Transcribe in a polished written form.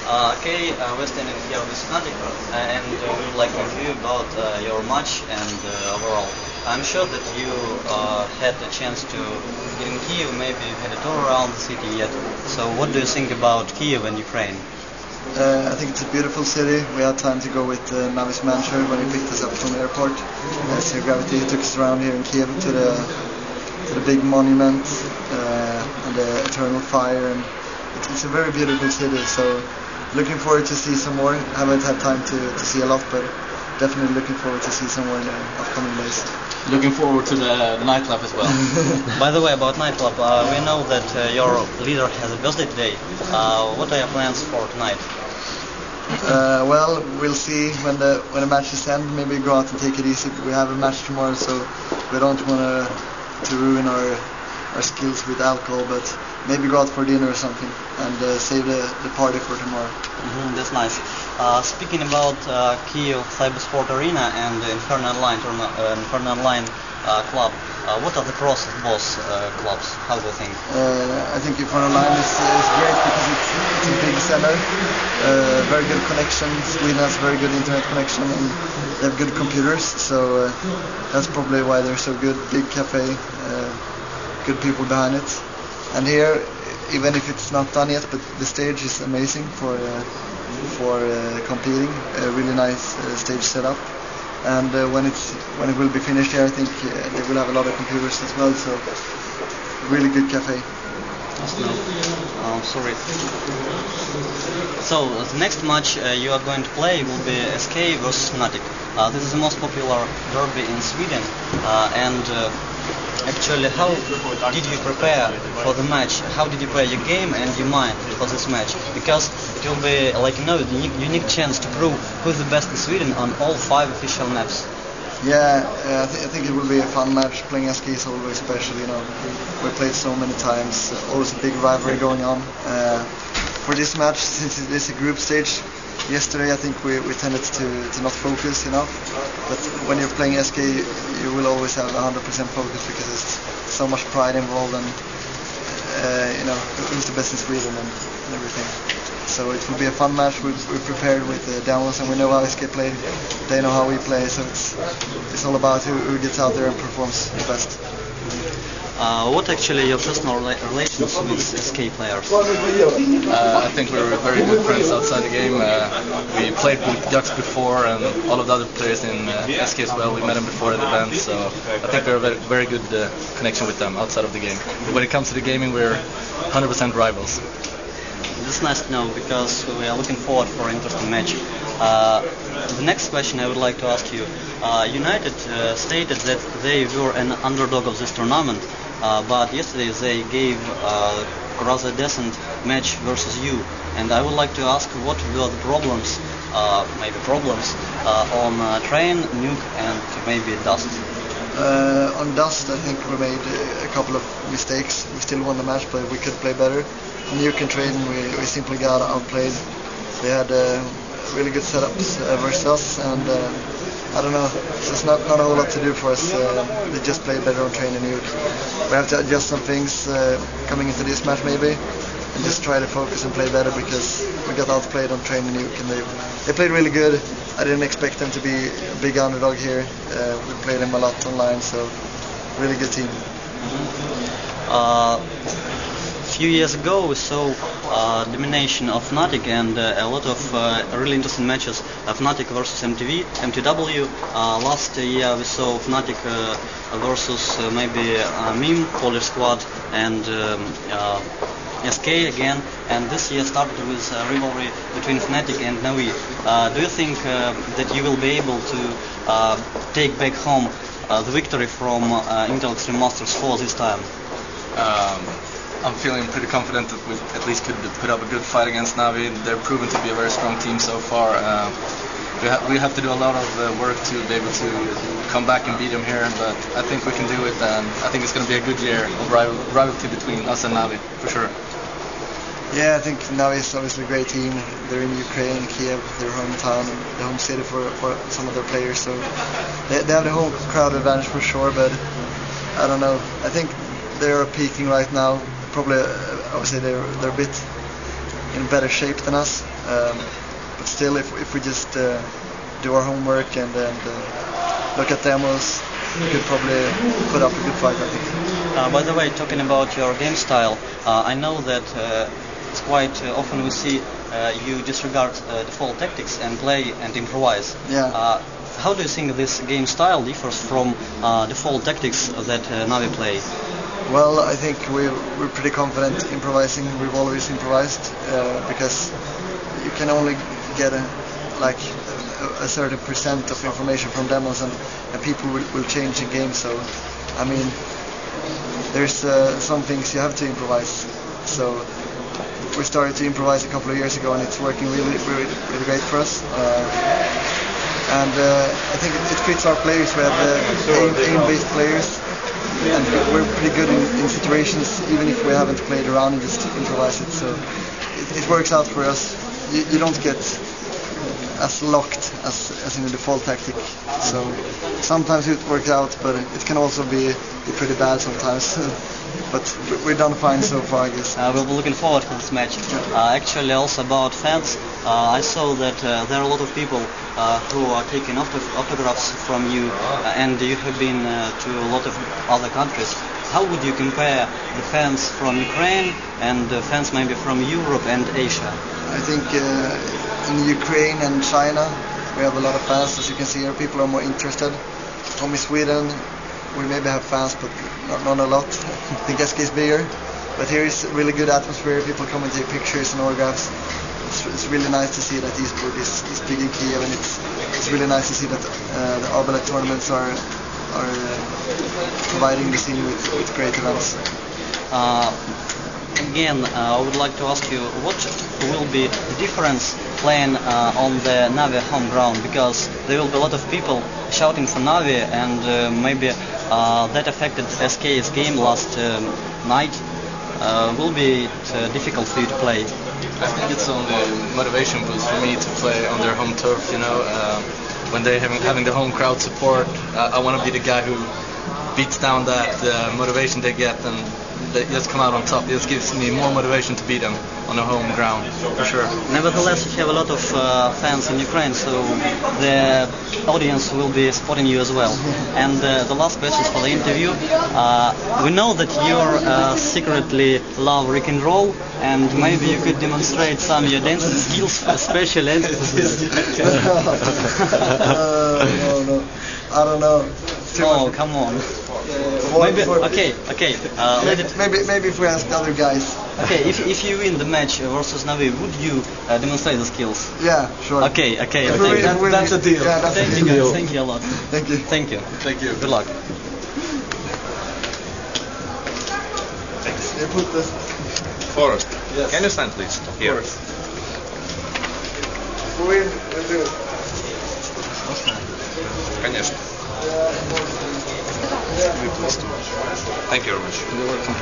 We're standing here with Fnatic, and we would like to review about your match and overall. I'm sure that you had a chance to get in Kiev, maybe you had a tour around the city yet. So what do you think about Kiev and Ukraine? I think it's a beautiful city. We had time to go with Navi's manager when he picked us up from the airport. So Gravity took us around here in Kiev to the big monument and the eternal fire, and it's a very beautiful city. So looking forward to see some more. Haven't had time to see a lot, but definitely looking forward to see some more in the upcoming days. Looking forward to the nightclub as well. By the way, about nightclub, we know that your leader has a birthday today. What are your plans for tonight? Well, we'll see when the matches end. Maybe go out and take it easy. We have a match tomorrow, so we don't want to ruin our skills with alcohol, but maybe go out for dinner or something and save the party for tomorrow. That's nice. Speaking about Kiev Cybersport Arena and the Infernal Online club, what are the pros of both clubs? How do you think? I think Infernal Online is great because it's a big center, very good connection. Sweden has very good internet connection and they have good computers, so that's probably why they're so good. Big cafe, good people behind it. And here, even if it's not done yet, but the stage is amazing for competing. A really nice stage setup. And when it will be finished here, I think they will have a lot of computers as well. So really good cafe. Sorry. So the next match you are going to play will be SK versus Fnatic. This is the most popular derby in Sweden, and actually, how did you prepare for the match? How did you prepare your game and your mind for this match? Because it will be like the unique chance to prove who's the best in Sweden on all 5 official maps. Yeah, I think it will be a fun match. Playing SK is always special, you know. We played so many times, always a big rivalry going on. For this match, since it is a group stage, yesterday I think we tended to not focus enough. But when you're playing SK, you will always have 100% focus because there's so much pride involved and you know, who's the best in Sweden and everything. So it will be a fun match. We're prepared with the demos and we know how SK play. They know how we play, so it's all about who gets out there and performs the best. What actually your personal relations with SK players? I think we're very good friends outside the game. We played with Jux before and all of the other players in SK as well. We met them before at the event, so I think we're a very good connection with them outside of the game. When it comes to the gaming, we're 100% rivals. It's nice to know because we are looking forward for an interesting match. The next question I would like to ask you. United stated that they were an underdog of this tournament, but yesterday they gave a rather decent match versus you. And I would like to ask what were the problems, on Train, Nuke and maybe Dust? On Dust, I think we made a couple of mistakes. We still won the match, but we could play better. Nuke and Train, we simply got outplayed. They had really good setups versus us, and I don't know, there's not a whole lot to do for us. They just play better on Train and Nuke. We have to adjust some things coming into this match maybe, and just try to focus and play better because we got outplayed on Train and Nuke, and they played really good. I didn't expect them to be a big underdog here. We played them a lot online, so really good team. A few years ago we saw domination of Fnatic and a lot of really interesting matches. Fnatic versus MTW. Last year we saw Fnatic versus maybe Meme, Polish Squad and SK again, and this year started with a rivalry between Fnatic and Navi. Do you think that you will be able to take back home the victory from Intel Extreme Masters 4 this time? I'm feeling pretty confident that we at least could put up a good fight against Navi. They're proven to be a very strong team so far. We have to do a lot of work to be able to come back and beat them here, but I think we can do it, and I think it's going to be a good year of rivalry between us and Navi, for sure. Yeah, I think Navi is obviously a great team. They're in Ukraine, Kiev, their hometown, the home city for some of their players, so they have the home crowd advantage for sure, but I don't know. I think they're peaking right now. Probably, I would say they're a bit in better shape than us. But still, if we just do our homework and look at demos, we could probably put up a good fight, I think. By the way, talking about your game style, I know that it's quite often we see you disregard default tactics and play and improvise. Yeah. How do you think this game style differs from default tactics that Navi play? Well, I think we're pretty confident improvising. We've always improvised because you can only get a certain percent of information from demos, and people will change in game. So, I mean, there's some things you have to improvise. So we started to improvise a couple of years ago, and it's working really great for us. And I think it fits our players. We have aim-based players, and we're pretty good in situations, even if we haven't played around and just improvise it. So it works out for us. You don't get as locked as in the default tactic. So sometimes it works out, but it can also be pretty bad sometimes. But we've done fine so far, I guess. We'll be looking forward to this match. Actually, also about fans, I saw that there are a lot of people who are taking autographs from you, and you have been to a lot of other countries. How would you compare the fans from Ukraine and the fans maybe from Europe and Asia? I think in Ukraine and China we have a lot of fans. As you can see here, people are more interested. From Sweden we maybe have fans, but not a lot. I think SK is bigger, but here is really good atmosphere. People come and take pictures and autographs. It's really nice to see that esports is big in Kiev, and it's really nice to see that the Arbalet tournaments are providing the scene with great events. Again, I would like to ask you, what will be the difference playing on the Navi home ground? Because there will be a lot of people shouting for Navi, and maybe that affected SK's game last night. Will be difficult for you to play? I think it's only a motivation boost for me to play on their home turf, you know. When they're having the home crowd support, I want to be the guy who beats down that motivation they get, and they just come out on top. It just gives me more motivation to beat them on the home ground, for sure. Nevertheless, you have a lot of fans in Ukraine, so the audience will be supporting you as well. And the last question for the interview. We know that you secretly love rock and roll, and maybe you could demonstrate some of your dancing skills, especially. No. I don't know. Oh, come on. Maybe, okay. Maybe if we ask the other guys. Okay, if you win the match versus Navi, would you demonstrate the skills? Yeah, sure. Okay. That's a deal. Yeah, Thank you guys. Thank you a lot. Thank you. Thank you. Thank you. Good luck. They put the F0rest. Yes. Can you stand, please? Here. We'll do it. Конечно. Thank you very much. You're welcome.